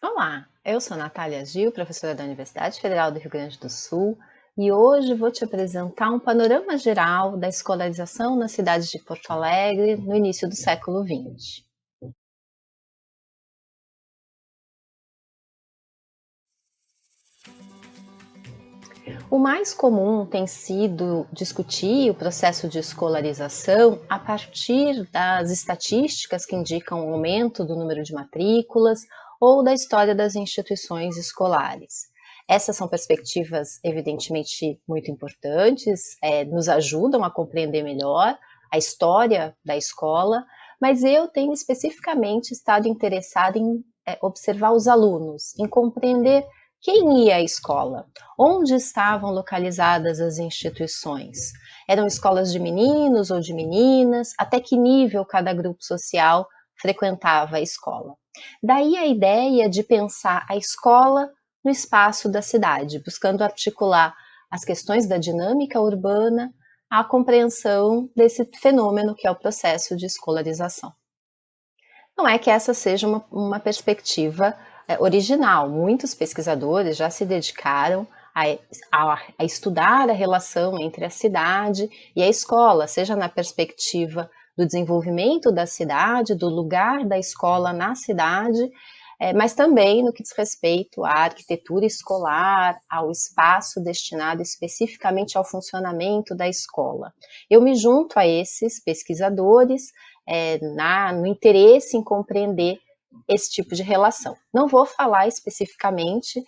Olá, eu sou Natália Gil, professora da Universidade Federal do Rio Grande do Sul, e hoje vou te apresentar um panorama geral da escolarização na cidade de Porto Alegre no início do século XX. O mais comum tem sido discutir o processo de escolarização a partir das estatísticas que indicam o aumento do número de matrículas ou da história das instituições escolares. Essas são perspectivas, evidentemente, muito importantes, nos ajudam a compreender melhor a história da escola, mas eu tenho especificamente estado interessada em observar os alunos, em compreender quem ia à escola. Onde estavam localizadas as instituições? Eram escolas de meninos ou de meninas? Até que nível cada grupo social frequentava a escola? Daí a ideia de pensar a escola no espaço da cidade, buscando articular as questões da dinâmica urbana à compreensão desse fenômeno que é o processo de escolarização. Não é que essa seja uma perspectiva original. Muitos pesquisadores já se dedicaram a estudar a relação entre a cidade e a escola, seja na perspectiva do desenvolvimento da cidade, do lugar da escola na cidade, mas também no que diz respeito à arquitetura escolar, ao espaço destinado especificamente ao funcionamento da escola. Eu me junto a esses pesquisadores no interesse em compreender esse tipo de relação. Não vou falar especificamente,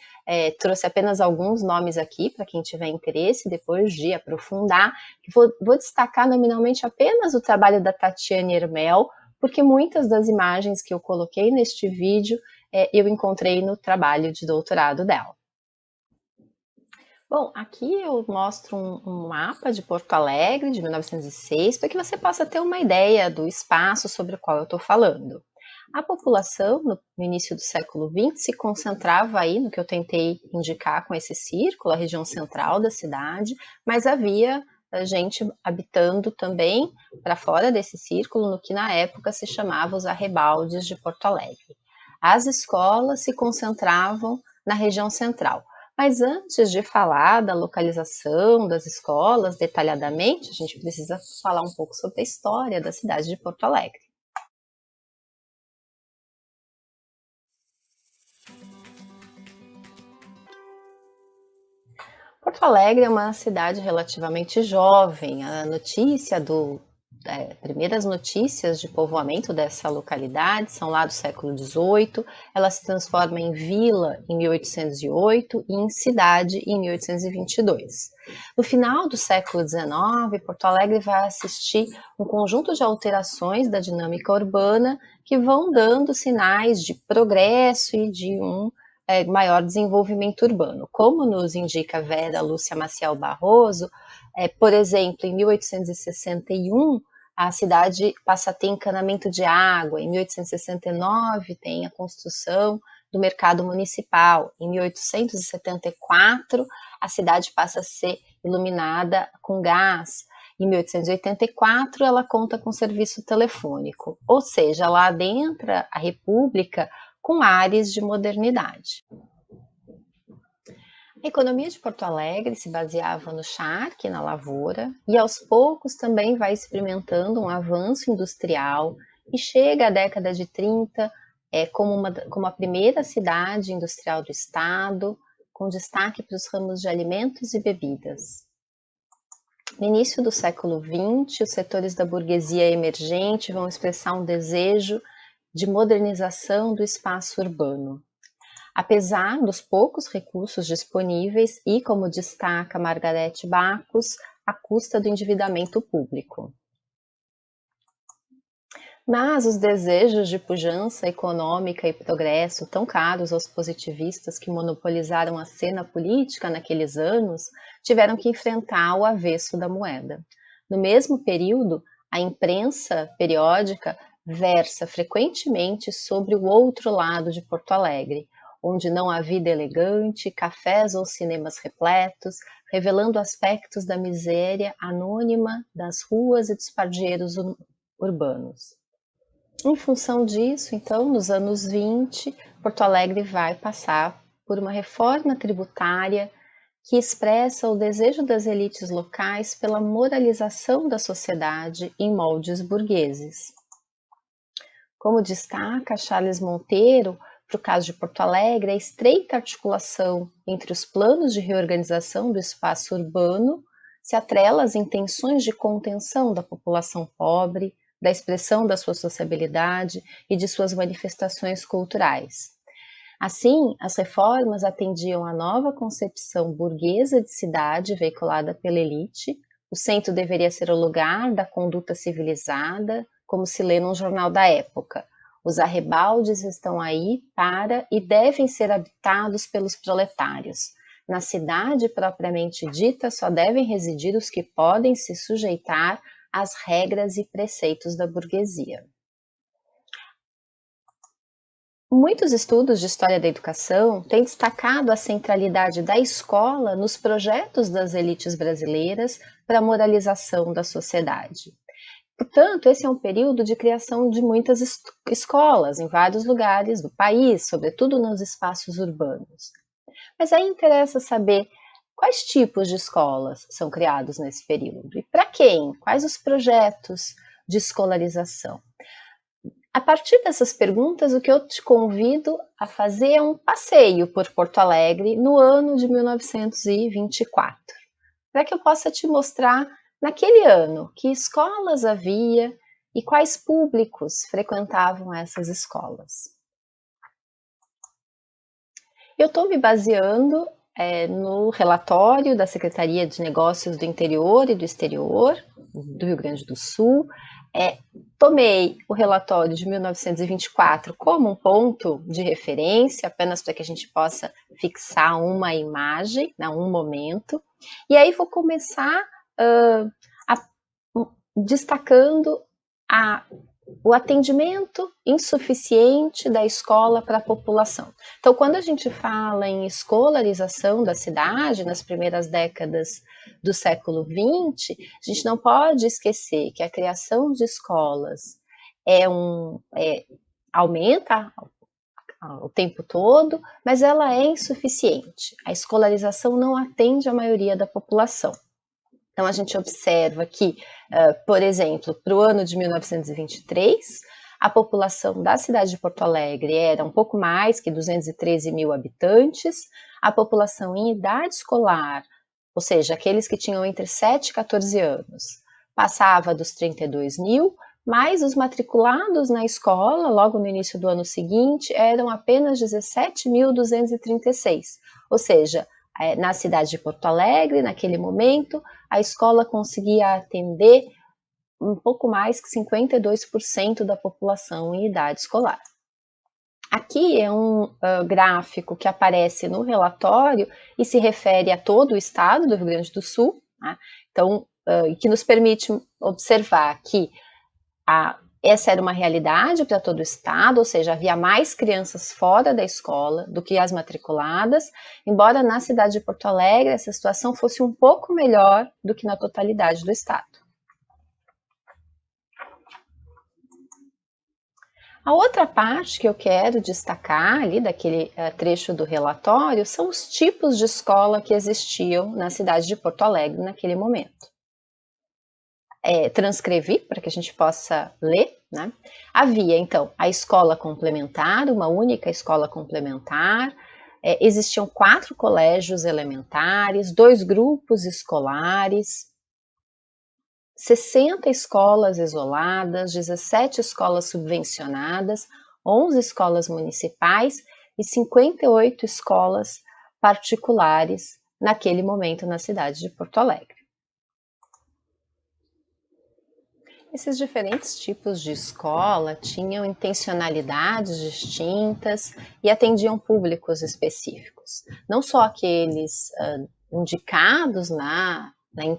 trouxe apenas alguns nomes aqui para quem tiver interesse depois de aprofundar. Vou destacar nominalmente apenas o trabalho da Tatiane Hermel, porque muitas das imagens que eu coloquei neste vídeo eu encontrei no trabalho de doutorado dela. Bom, aqui eu mostro um mapa de Porto Alegre de 1906 para que você possa ter uma ideia do espaço sobre o qual eu estou falando. A população no início do século XX se concentrava aí no que eu tentei indicar com esse círculo, a região central da cidade, mas havia gente habitando também para fora desse círculo, no que na época se chamava os arrebaldes de Porto Alegre. As escolas se concentravam na região central. Mas antes de falar da localização das escolas detalhadamente, a gente precisa falar um pouco sobre a história da cidade de Porto Alegre. Porto Alegre é uma cidade relativamente jovem. Primeiras notícias de povoamento dessa localidade são lá do século XVIII. Ela se transforma em vila em 1808 e em cidade em 1822. No final do século XIX, Porto Alegre vai assistir um conjunto de alterações da dinâmica urbana que vão dando sinais de progresso e de maior desenvolvimento urbano. Como nos indica Vera Lúcia Maciel Barroso, por exemplo, em 1861, a cidade passa a ter encanamento de água, em 1869 tem a construção do mercado municipal, em 1874 a cidade passa a ser iluminada com gás, em 1884 ela conta com serviço telefônico, ou seja, lá adentra a República com ares de modernidade. A economia de Porto Alegre se baseava no charque, na lavoura, e aos poucos também vai experimentando um avanço industrial e chega à década de 30 como a primeira cidade industrial do estado, com destaque para os ramos de alimentos e bebidas. No início do século XX, os setores da burguesia emergente vão expressar um desejo de modernização do espaço urbano. Apesar dos poucos recursos disponíveis e, como destaca Margarete Bacos, à custa do endividamento público. Mas os desejos de pujança econômica e progresso, tão caros aos positivistas que monopolizaram a cena política naqueles anos, tiveram que enfrentar o avesso da moeda. No mesmo período, a imprensa periódica versa frequentemente sobre o outro lado de Porto Alegre, onde não há vida elegante, cafés ou cinemas repletos, revelando aspectos da miséria anônima das ruas e dos pardieiros urbanos. Em função disso, então, nos anos 20, Porto Alegre vai passar por uma reforma tributária que expressa o desejo das elites locais pela moralização da sociedade em moldes burgueses. Como destaca Charles Monteiro, para o caso de Porto Alegre, a estreita articulação entre os planos de reorganização do espaço urbano se atrela às intenções de contenção da população pobre, da expressão da sua sociabilidade e de suas manifestações culturais. Assim, as reformas atendiam à nova concepção burguesa de cidade veiculada pela elite. O centro deveria ser o lugar da conduta civilizada, como se lê num jornal da época. Os arrebaldes estão aí para e devem ser habitados pelos proletários. Na cidade propriamente dita, só devem residir os que podem se sujeitar às regras e preceitos da burguesia. Muitos estudos de história da educação têm destacado a centralidade da escola nos projetos das elites brasileiras para a moralização da sociedade. Portanto, esse é um período de criação de muitas escolas em vários lugares do país, sobretudo nos espaços urbanos. Mas aí interessa saber quais tipos de escolas são criados nesse período e para quem? Quais os projetos de escolarização? A partir dessas perguntas, o que eu te convido a fazer é um passeio por Porto Alegre no ano de 1924, para que eu possa te mostrar, naquele ano, que escolas havia e quais públicos frequentavam essas escolas. Eu estou me baseando no relatório da Secretaria de Negócios do Interior e do Exterior, do Rio Grande do Sul. Tomei o relatório de 1924 como um ponto de referência, apenas para que a gente possa fixar uma imagem, um momento. E aí vou começar destacando o atendimento insuficiente da escola para a população. Então, quando a gente fala em escolarização da cidade nas primeiras décadas do século XX, a gente não pode esquecer que a criação de escolas aumenta o tempo todo, mas ela é insuficiente. A escolarização não atende a maioria da população. Então, a gente observa que, por exemplo, para o ano de 1923, a população da cidade de Porto Alegre era um pouco mais que 213 mil habitantes, a população em idade escolar, ou seja, aqueles que tinham entre 7 e 14 anos, passava dos 32 mil, mas os matriculados na escola, logo no início do ano seguinte, eram apenas 17.236, ou seja, na cidade de Porto Alegre, naquele momento, a escola conseguia atender um pouco mais que 52% da população em idade escolar. Aqui é um gráfico que aparece no relatório e se refere a todo o estado do Rio Grande do Sul, né? Então, que nos permite observar que essa era uma realidade para todo o estado, ou seja, havia mais crianças fora da escola do que as matriculadas, embora na cidade de Porto Alegre essa situação fosse um pouco melhor do que na totalidade do estado. A outra parte que eu quero destacar ali daquele trecho do relatório são os tipos de escola que existiam na cidade de Porto Alegre naquele momento. Transcrevi para que a gente possa ler, né? Havia, então, a escola complementar, uma única escola complementar, existiam 4 colégios elementares, 2 grupos escolares, 60 escolas isoladas, 17 escolas subvencionadas, 11 escolas municipais e 58 escolas particulares naquele momento na cidade de Porto Alegre. Esses diferentes tipos de escola tinham intencionalidades distintas e atendiam públicos específicos, não só aqueles indicados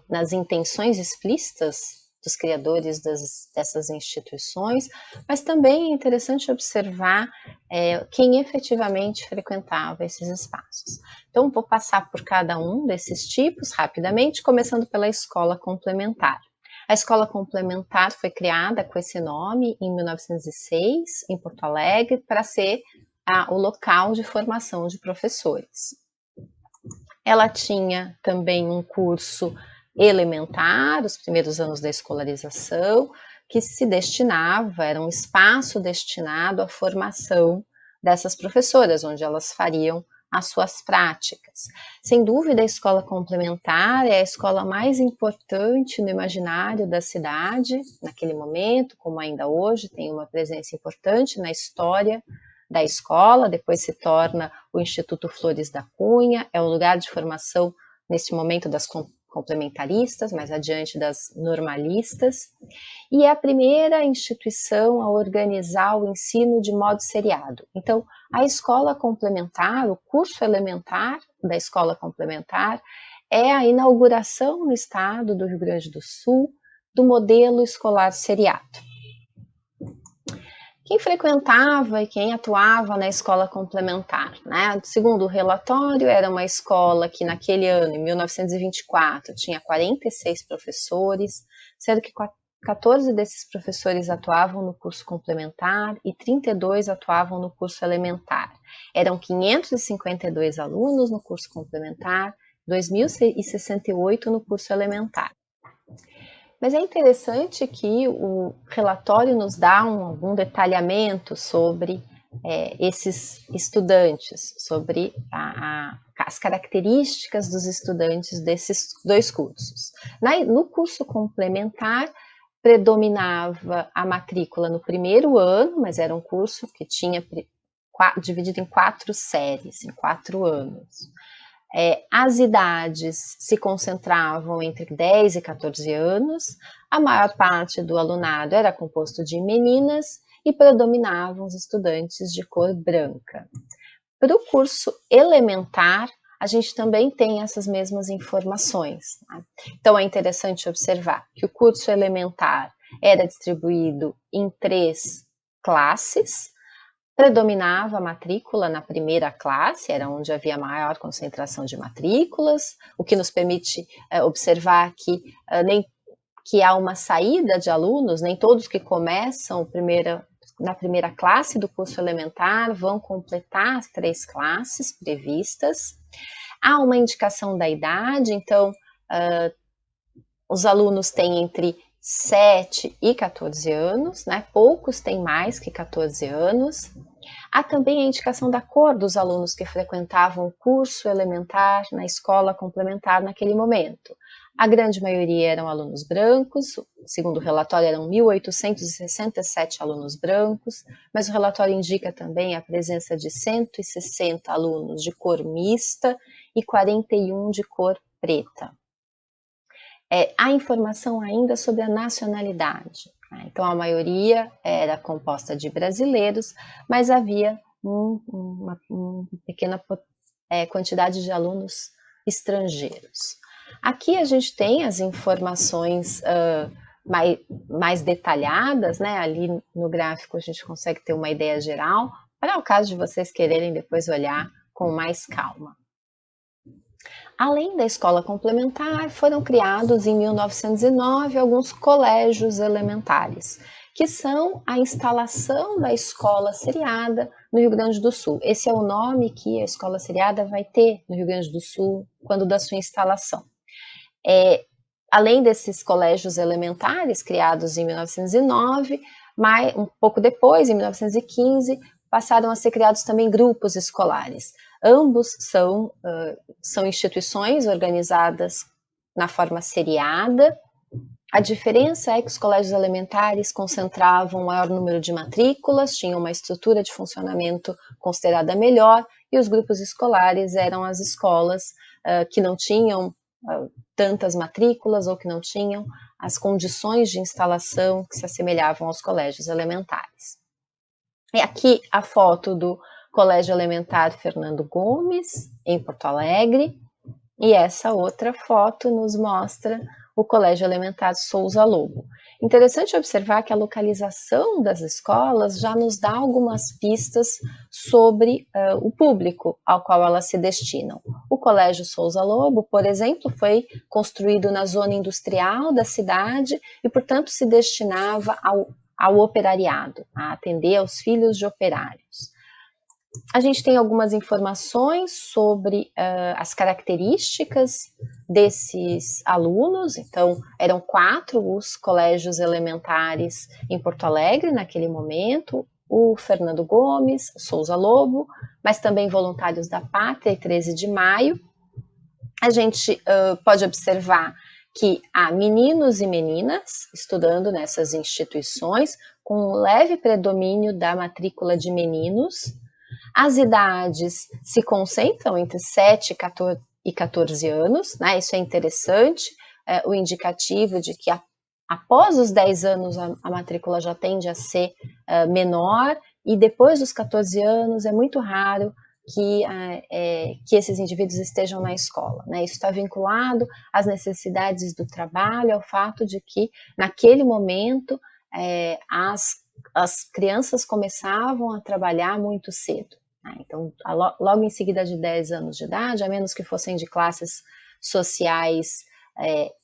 nas intenções explícitas dos criadores dessas instituições, mas também é interessante observar quem efetivamente frequentava esses espaços. Então, vou passar por cada um desses tipos rapidamente, começando pela escola complementar. A escola complementar foi criada com esse nome em 1906, em Porto Alegre, para ser o local de formação de professores. Ela tinha também um curso elementar, os primeiros anos da escolarização, que se destinava, era um espaço destinado à formação dessas professoras, onde elas fariam as suas práticas. Sem dúvida, a escola complementar é a escola mais importante no imaginário da cidade, naquele momento, como ainda hoje, tem uma presença importante na história da escola, depois se torna o Instituto Flores da Cunha, é o lugar de formação, nesse momento, das complementaristas, mais adiante das normalistas, e é a primeira instituição a organizar o ensino de modo seriado. Então, a escola complementar, o curso elementar da escola complementar, é a inauguração no estado do Rio Grande do Sul do modelo escolar seriado. Quem frequentava e quem atuava na escola complementar, né? Segundo o relatório, era uma escola que naquele ano, em 1924, tinha 46 professores, sendo que 14 desses professores atuavam no curso complementar e 32 atuavam no curso elementar. Eram 552 alunos no curso complementar, 2.068 no curso elementar. Mas é interessante que o relatório nos dá algum detalhamento sobre esses estudantes, sobre as características dos estudantes desses dois cursos. No curso complementar, predominava a matrícula no primeiro ano, mas era um curso que tinha dividido em 4 séries, em 4 anos. As idades se concentravam entre 10 e 14 anos, a maior parte do alunado era composto de meninas e predominavam os estudantes de cor branca. Para o curso elementar, a gente também tem essas mesmas informações. Tá? Então é interessante observar que o curso elementar era distribuído em 3 classes, predominava a matrícula na primeira classe, era onde havia maior concentração de matrículas, o que nos permite observar que há uma saída de alunos, nem todos que começam na primeira classe do curso elementar vão completar as 3 classes previstas. Há uma indicação da idade, então os alunos têm entre 7 e 14 anos, né? Poucos têm mais que 14 anos. Há também a indicação da cor dos alunos que frequentavam o curso elementar na escola complementar naquele momento. A grande maioria eram alunos brancos, segundo o relatório eram 1.867 alunos brancos, mas o relatório indica também a presença de 160 alunos de cor mista e 41 de cor preta. Há informação ainda sobre a nacionalidade. Então, a maioria era composta de brasileiros, mas havia uma pequena quantidade de alunos estrangeiros. Aqui a gente tem as informações mais detalhadas, né? Ali no gráfico a gente consegue ter uma ideia geral, para o caso de vocês quererem depois olhar com mais calma. Além da escola complementar, foram criados em 1909 alguns colégios elementares, que são a instalação da escola seriada no Rio Grande do Sul. Esse é o nome que a escola seriada vai ter no Rio Grande do Sul quando da sua instalação. Além desses colégios elementares criados em 1909, um pouco depois, em 1915, passaram a ser criados também grupos escolares. Ambos são instituições organizadas na forma seriada. A diferença é que os colégios elementares concentravam um maior número de matrículas, tinham uma estrutura de funcionamento considerada melhor, e os grupos escolares eram as escolas que não tinham tantas matrículas ou que não tinham as condições de instalação que se assemelhavam aos colégios elementares. E aqui a foto do Colégio Elementar Fernando Gomes, em Porto Alegre, e essa outra foto nos mostra o Colégio Elementar Souza Lobo. Interessante observar que a localização das escolas já nos dá algumas pistas sobre o público ao qual elas se destinam. O Colégio Souza Lobo, por exemplo, foi construído na zona industrial da cidade e, portanto, se destinava ao operariado, a atender aos filhos de operários. A gente tem algumas informações sobre as características desses alunos. Então, eram 4 os colégios elementares em Porto Alegre naquele momento: o Fernando Gomes, Souza Lobo, mas também voluntários da Pátria e 13 de Maio. A gente pode observar que há meninos e meninas estudando nessas instituições, com um leve predomínio da matrícula de meninos. As idades se concentram entre 7 e 14 anos, né? Isso é interessante, o indicativo de que após os 10 anos a matrícula já tende a ser menor, e depois dos 14 anos é muito raro que esses indivíduos estejam na escola, né? Isso está vinculado às necessidades do trabalho, ao fato de que naquele momento as crianças começavam a trabalhar muito cedo. Então, logo em seguida de 10 anos de idade, a menos que fossem de classes sociais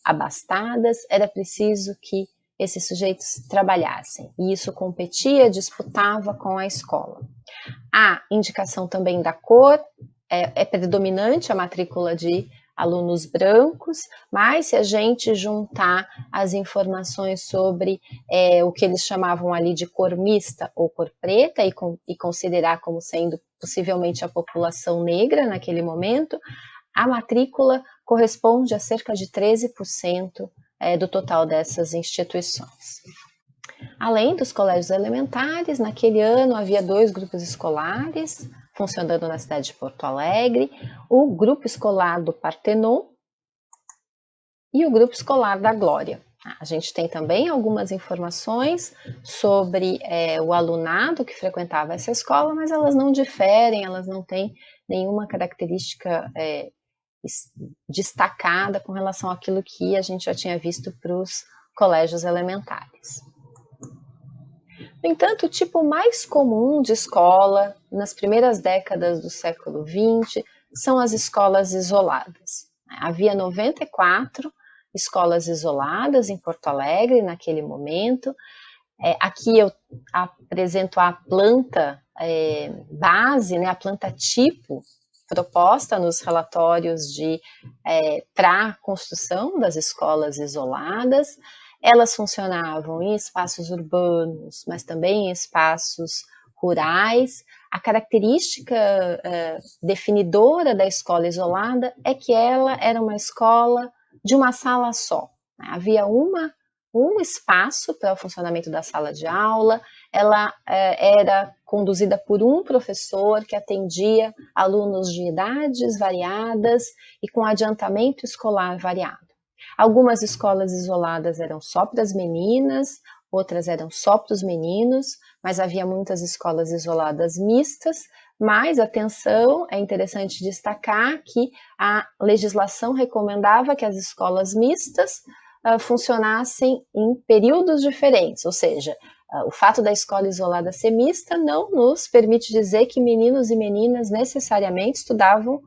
abastadas, era preciso que esses sujeitos trabalhassem, e isso competia, disputava com a escola. A indicação também da cor, é predominante a matrícula de alunos brancos, mas se a gente juntar as informações sobre o que eles chamavam ali de cor mista ou cor preta e considerar como sendo possivelmente a população negra naquele momento, a matrícula corresponde a cerca de 13% do total dessas instituições. Além dos colégios elementares, naquele ano havia 2 grupos escolares funcionando na cidade de Porto Alegre: o grupo escolar do Partenon e o grupo escolar da Glória. A gente tem também algumas informações sobre o alunado que frequentava essa escola, mas elas não diferem, elas não têm nenhuma característica destacada com relação àquilo que a gente já tinha visto para os colégios elementares. No entanto, o tipo mais comum de escola nas primeiras décadas do século XX são as escolas isoladas. Havia 94 escolas isoladas em Porto Alegre naquele momento. Aqui eu apresento a planta base, né, a planta tipo proposta nos relatórios para a construção das escolas isoladas. Elas funcionavam em espaços urbanos, mas também em espaços rurais. A característica definidora da escola isolada é que ela era uma escola de uma sala só. Havia um espaço para o funcionamento da sala de aula. Ela era conduzida por um professor que atendia alunos de idades variadas e com adiantamento escolar variado. Algumas escolas isoladas eram só para as meninas, outras eram só para os meninos, mas havia muitas escolas isoladas mistas. Mas, atenção, é interessante destacar que a legislação recomendava que as escolas mistas funcionassem em períodos diferentes, ou seja, o fato da escola isolada ser mista não nos permite dizer que meninos e meninas necessariamente estudavam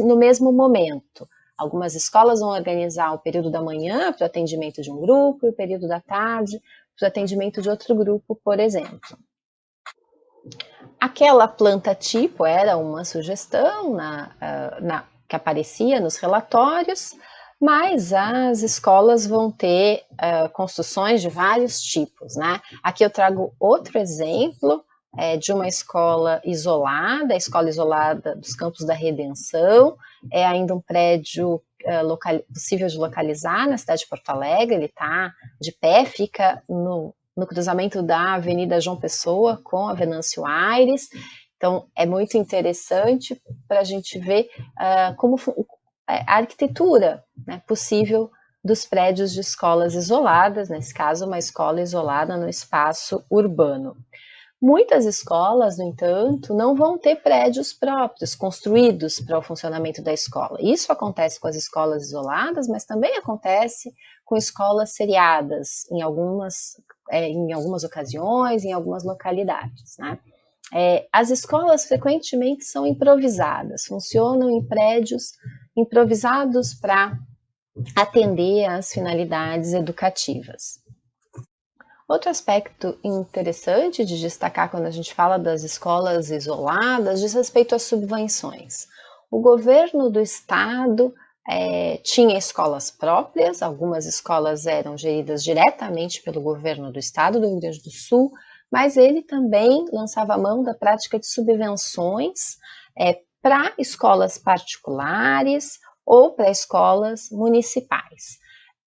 no mesmo momento. Algumas escolas vão organizar o período da manhã para o atendimento de um grupo e o período da tarde para o atendimento de outro grupo, por exemplo. Aquela planta tipo era uma sugestão que aparecia nos relatórios, mas as escolas vão ter construções de vários tipos, né? Aqui eu trago outro exemplo de uma escola isolada, a escola isolada dos Campos da Redenção. É ainda um prédio possível de localizar na cidade de Porto Alegre. Ele está de pé, fica no cruzamento da Avenida João Pessoa com a Venâncio Aires. Então, é muito interessante para a gente ver como a arquitetura, né, possível dos prédios de escolas isoladas, nesse caso, uma escola isolada no espaço urbano. Muitas escolas, no entanto, não vão ter prédios próprios, construídos para o funcionamento da escola. Isso acontece com as escolas isoladas, mas também acontece com escolas seriadas, em algumas ocasiões, em algumas localidades, né? As escolas frequentemente são improvisadas, funcionam em prédios improvisados para atender às finalidades educativas. Outro aspecto interessante de destacar quando a gente fala das escolas isoladas diz respeito às subvenções. O governo do estado tinha escolas próprias, algumas escolas eram geridas diretamente pelo governo do estado do Rio Grande do Sul, mas ele também lançava mão da prática de subvenções para escolas particulares ou para escolas municipais.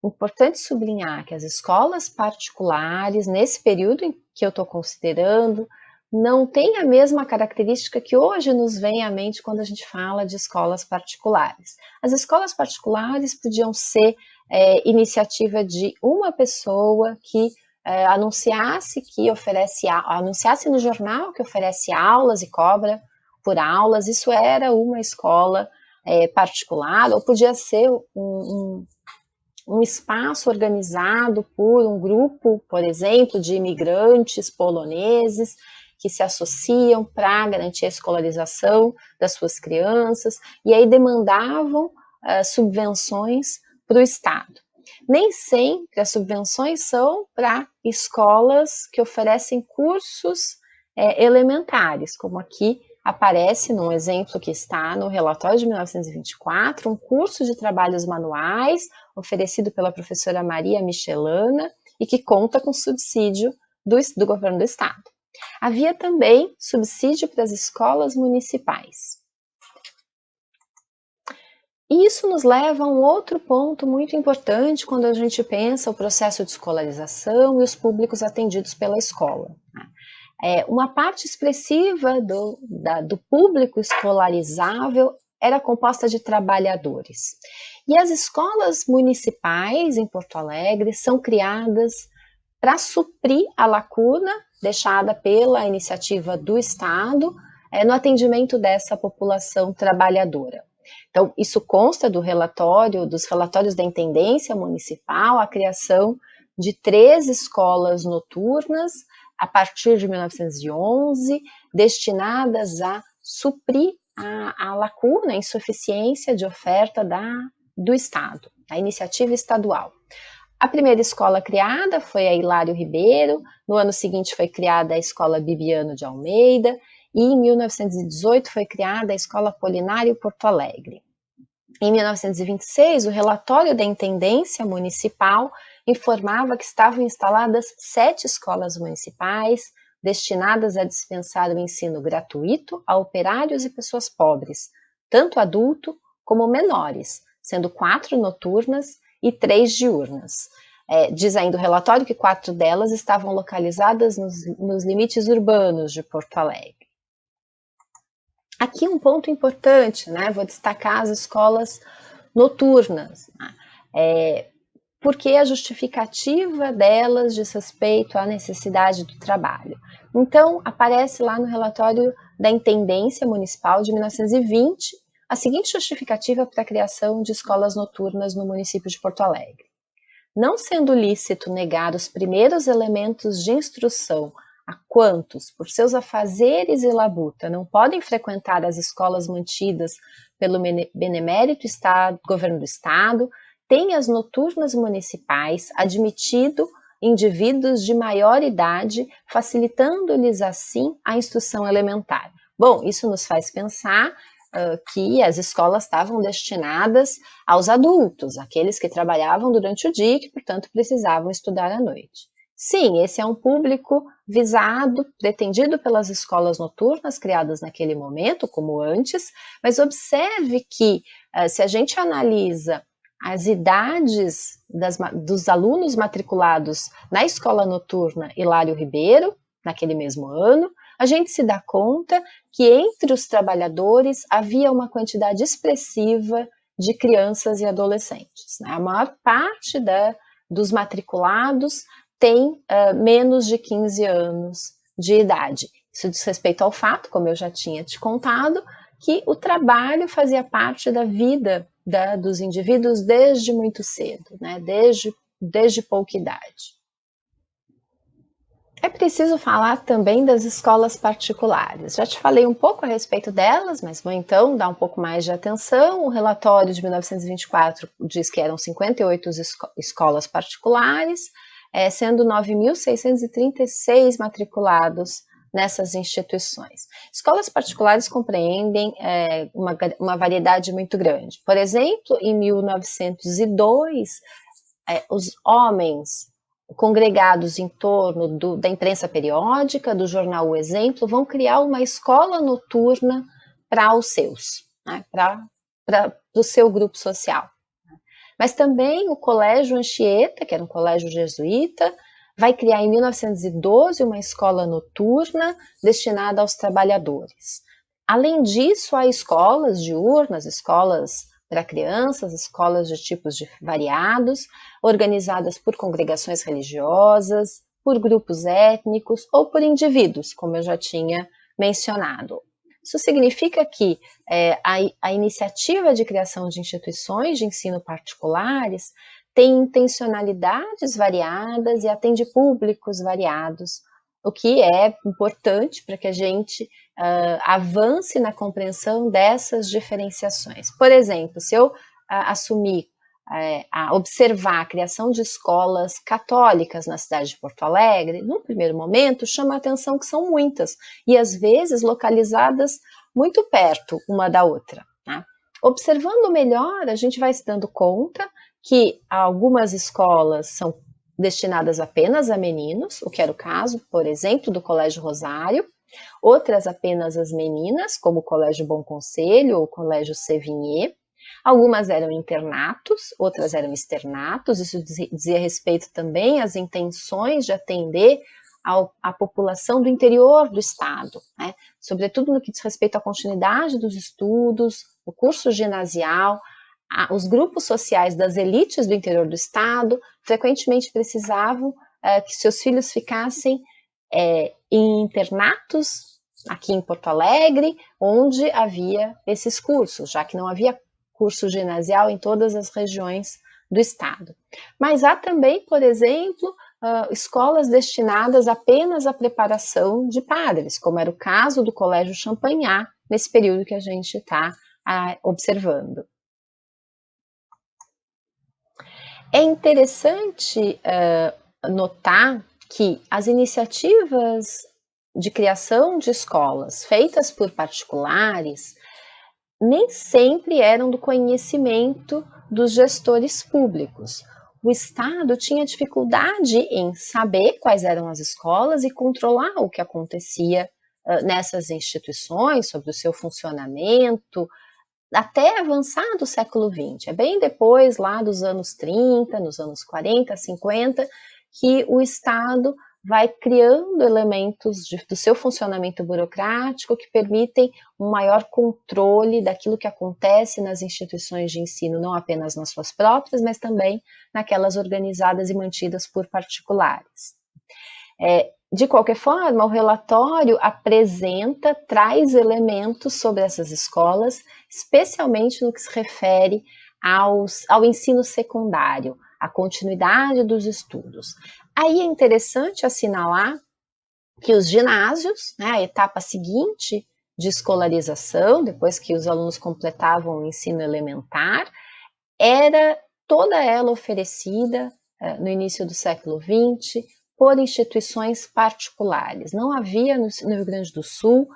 Importante sublinhar que as escolas particulares, nesse período em que eu estou considerando, não têm a mesma característica que hoje nos vem à mente quando a gente fala de escolas particulares. As escolas particulares podiam ser iniciativa de uma pessoa que anunciasse no jornal que oferece aulas e cobra por aulas. Isso era uma escola particular, ou podia ser um espaço organizado por um grupo, por exemplo, de imigrantes poloneses que se associam para garantir a escolarização das suas crianças e aí demandavam subvenções para o Estado. Nem sempre as subvenções são para escolas que oferecem cursos elementares, como aqui aparece num exemplo que está no relatório de 1924, um curso de trabalhos manuais oferecido pela professora Maria Michelana e que conta com subsídio do governo do estado. Havia também subsídio para as escolas municipais. E isso nos leva a um outro ponto muito importante quando a gente pensa o processo de escolarização e os públicos atendidos pela escola. Uma parte expressiva do público escolarizável era composta de trabalhadores. E as escolas municipais em Porto Alegre são criadas para suprir a lacuna deixada pela iniciativa do Estado no atendimento dessa população trabalhadora. Então, isso consta dos relatórios da Intendência Municipal, a criação de 3 escolas noturnas a partir de 1911, destinadas a suprir a lacuna, a insuficiência de oferta do Estado, a iniciativa estadual. A primeira escola criada foi a Hilário Ribeiro, no ano seguinte foi criada a Escola Bibiano de Almeida, e em 1918 foi criada a Escola Apolinário Porto Alegre. Em 1926, o relatório da Intendência Municipal informava que estavam instaladas 7 escolas municipais destinadas a dispensar o ensino gratuito a operários e pessoas pobres, tanto adulto como menores, sendo 4 noturnas e 3 diurnas. Diz ainda o relatório que 4 delas estavam localizadas nos limites urbanos de Porto Alegre. Aqui um ponto importante, né? Vou destacar as escolas noturnas, porque a justificativa delas diz respeito à necessidade do trabalho. Então, aparece lá no relatório da Intendência Municipal de 1920 a seguinte justificativa para a criação de escolas noturnas no município de Porto Alegre. Não sendo lícito negar os primeiros elementos de instrução a quantos, por seus afazeres e labuta, não podem frequentar as escolas mantidas pelo benemérito governo do Estado, tem as noturnas municipais admitido indivíduos de maior idade, facilitando-lhes assim a instrução elementar. Bom, isso nos faz pensar que as escolas estavam destinadas aos adultos, aqueles que trabalhavam durante o dia e que, portanto, precisavam estudar à noite. Sim, esse é um público visado, pretendido pelas escolas noturnas criadas naquele momento, como antes, mas observe que, se a gente analisa as idades dos alunos matriculados na escola noturna Hilário Ribeiro, naquele mesmo ano, a gente se dá conta que entre os trabalhadores havia uma quantidade expressiva de crianças e adolescentes. Né? A maior parte dos matriculados tem menos de 15 anos de idade. Isso diz respeito ao fato, como eu já tinha te contado, que o trabalho fazia parte da vida dos indivíduos desde muito cedo, né? Desde pouca idade. É preciso falar também das escolas particulares. Já te falei um pouco a respeito delas, mas vou então dar um pouco mais de atenção. O relatório de 1924 diz que eram 58 escolas particulares, sendo 9.636 matriculados nessas instituições. Escolas particulares compreendem uma variedade muito grande. Por exemplo, em 1902, os homens congregados em torno da imprensa periódica, do jornal O Exemplo, vão criar uma escola noturna para os seus, né, para o seu grupo social. Mas também o Colégio Anchieta, que era um colégio jesuíta, vai criar em 1912 uma escola noturna destinada aos trabalhadores. Além disso, há escolas diurnas, escolas para crianças, escolas de tipos variados, organizadas por congregações religiosas, por grupos étnicos ou por indivíduos, como eu já tinha mencionado. Isso significa que a iniciativa de criação de instituições de ensino particulares tem intencionalidades variadas e atende públicos variados, o que é importante para que a gente avance na compreensão dessas diferenciações. Por exemplo, se eu assumir observar a criação de escolas católicas na cidade de Porto Alegre, no primeiro momento chama a atenção que são muitas, e às vezes localizadas muito perto uma da outra, né? Observando melhor, a gente vai se dando conta que algumas escolas são destinadas apenas a meninos, o que era o caso, por exemplo, do Colégio Rosário, outras apenas às meninas, como o Colégio Bom Conselho ou o Colégio Sévigné. Algumas eram internatos, outras eram externatos, isso dizia respeito também às intenções de atender à população do interior do estado, né? Sobretudo no que diz respeito à continuidade dos estudos, o curso ginasial. Os grupos sociais das elites do interior do estado frequentemente precisavam que seus filhos ficassem em internatos aqui em Porto Alegre, onde havia esses cursos, já que não havia curso ginasial em todas as regiões do estado. Mas há também, por exemplo, escolas destinadas apenas à preparação de padres, como era o caso do Colégio Champagnat, nesse período que a gente está observando. É interessante notar que as iniciativas de criação de escolas feitas por particulares nem sempre eram do conhecimento dos gestores públicos. O Estado tinha dificuldade em saber quais eram as escolas e controlar o que acontecia nessas instituições, sobre o seu funcionamento, até avançar do século XX. É bem depois, lá dos anos 30, nos anos 40, 50, que o Estado vai criando elementos do seu funcionamento burocrático que permitem um maior controle daquilo que acontece nas instituições de ensino, não apenas nas suas próprias, mas também naquelas organizadas e mantidas por particulares. De qualquer forma, o relatório traz elementos sobre essas escolas, especialmente no que se refere ao ensino secundário, à continuidade dos estudos. Aí é interessante assinalar que os ginásios, né, a etapa seguinte de escolarização, depois que os alunos completavam o ensino elementar, era toda ela oferecida no início do século XX por instituições particulares. Não havia no Rio Grande do Sul,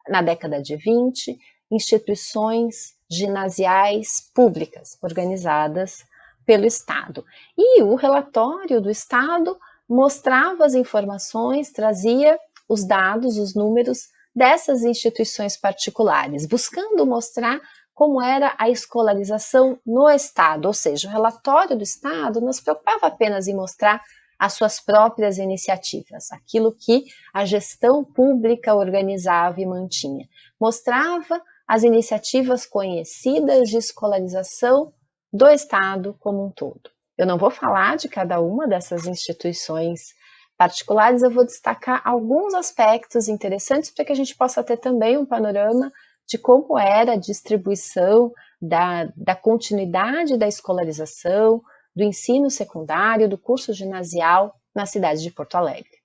na década de 20, instituições ginasiais públicas organizadas pelo Estado. E o relatório do Estado mostrava as informações, trazia os dados, os números dessas instituições particulares, buscando mostrar como era a escolarização no Estado, ou seja, o relatório do Estado não se preocupava apenas em mostrar as suas próprias iniciativas, aquilo que a gestão pública organizava e mantinha. Mostrava as iniciativas conhecidas de escolarização do Estado como um todo. Eu não vou falar de cada uma dessas instituições particulares, eu vou destacar alguns aspectos interessantes para que a gente possa ter também um panorama de como era a distribuição da continuidade da escolarização, do ensino secundário, do curso ginasial na cidade de Porto Alegre.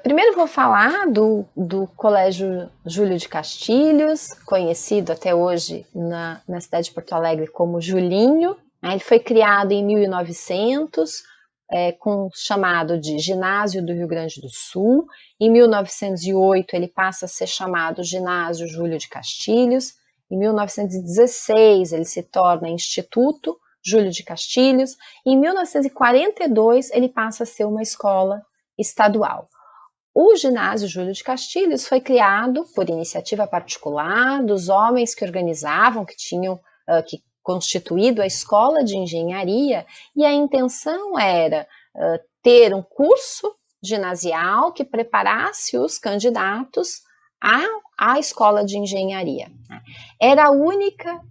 Primeiro vou falar do Colégio Júlio de Castilhos, conhecido até hoje na cidade de Porto Alegre como Julinho. Ele foi criado em 1900, com o chamado de Ginásio do Rio Grande do Sul. Em 1908 ele passa a ser chamado Ginásio Júlio de Castilhos. Em 1916 ele se torna Instituto Júlio de Castilhos. Em 1942 ele passa a ser uma escola estadual. O Ginásio Júlio de Castilhos foi criado por iniciativa particular dos homens que organizavam, que tinham que constituído a escola de engenharia, e a intenção era ter um curso ginasial que preparasse os candidatos à escola de engenharia. Era o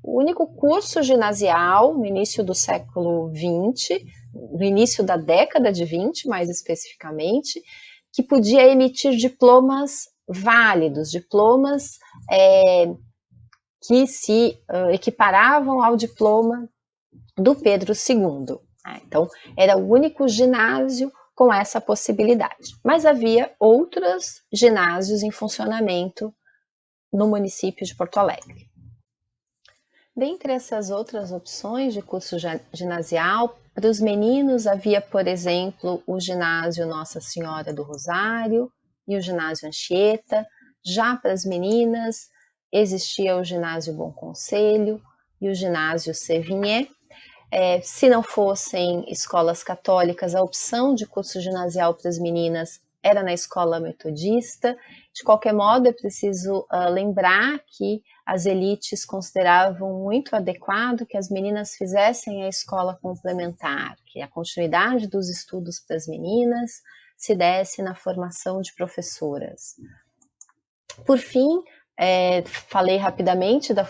único curso ginasial no início do século XX, no início da década de 20, mais especificamente, que podia emitir diplomas válidos, diplomas que se equiparavam ao diploma do Pedro II. Então, era o único ginásio com essa possibilidade. Mas havia outros ginásios em funcionamento no município de Porto Alegre. Dentre essas outras opções de curso ginasial, para os meninos havia, por exemplo, o ginásio Nossa Senhora do Rosário e o ginásio Anchieta. Já para as meninas, existia o ginásio Bom Conselho e o ginásio Sevigné. Se não fossem escolas católicas, a opção de curso ginasial para as meninas era na escola metodista. De qualquer modo, é preciso lembrar que as elites consideravam muito adequado que as meninas fizessem a escola complementar, que a continuidade dos estudos para as meninas se desse na formação de professoras. Por fim, falei rapidamente da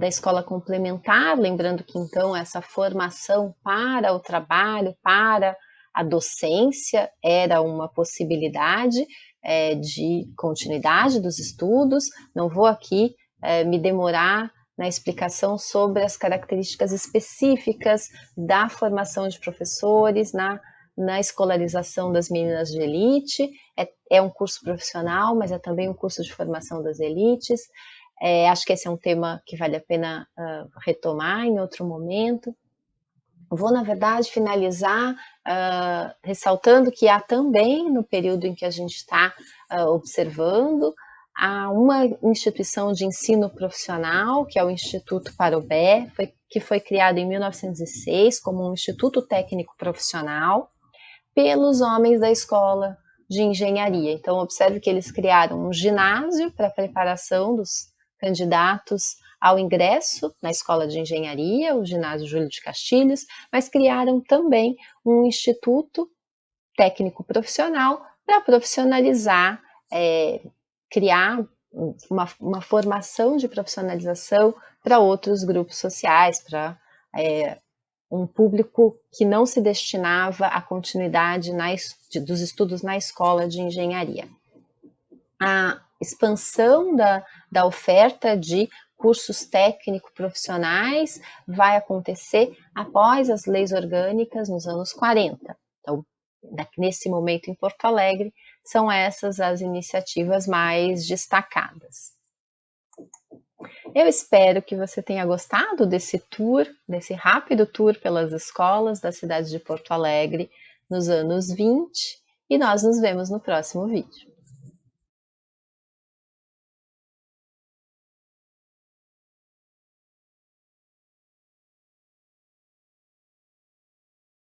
escola complementar, lembrando que então essa formação para o trabalho, para a docência, era uma possibilidade de continuidade dos estudos. Não vou aqui me demorar na explicação sobre as características específicas da formação de professores, na escolarização das meninas de elite. É um curso profissional, mas é também um curso de formação das elites. Acho que esse é um tema que vale a pena retomar em outro momento. Vou, na verdade, finalizar ressaltando que há também, no período em que a gente está observando, há uma instituição de ensino profissional, que é o Instituto Parobé, que foi criado em 1906 como um instituto técnico profissional pelos homens da escola de engenharia. Então, observe que eles criaram um ginásio para a preparação dos candidatos ao ingresso na escola de engenharia, o ginásio Júlio de Castilhos, mas criaram também um instituto técnico profissional para profissionalizar, criar uma formação de profissionalização para outros grupos sociais, para um público que não se destinava à continuidade dos estudos na escola de engenharia. A expansão da oferta de cursos técnico-profissionais vai acontecer após as leis orgânicas nos anos 40. Então, nesse momento em Porto Alegre, são essas as iniciativas mais destacadas. Eu espero que você tenha gostado desse tour, desse rápido tour pelas escolas da cidade de Porto Alegre nos anos 20, e nós nos vemos no próximo vídeo.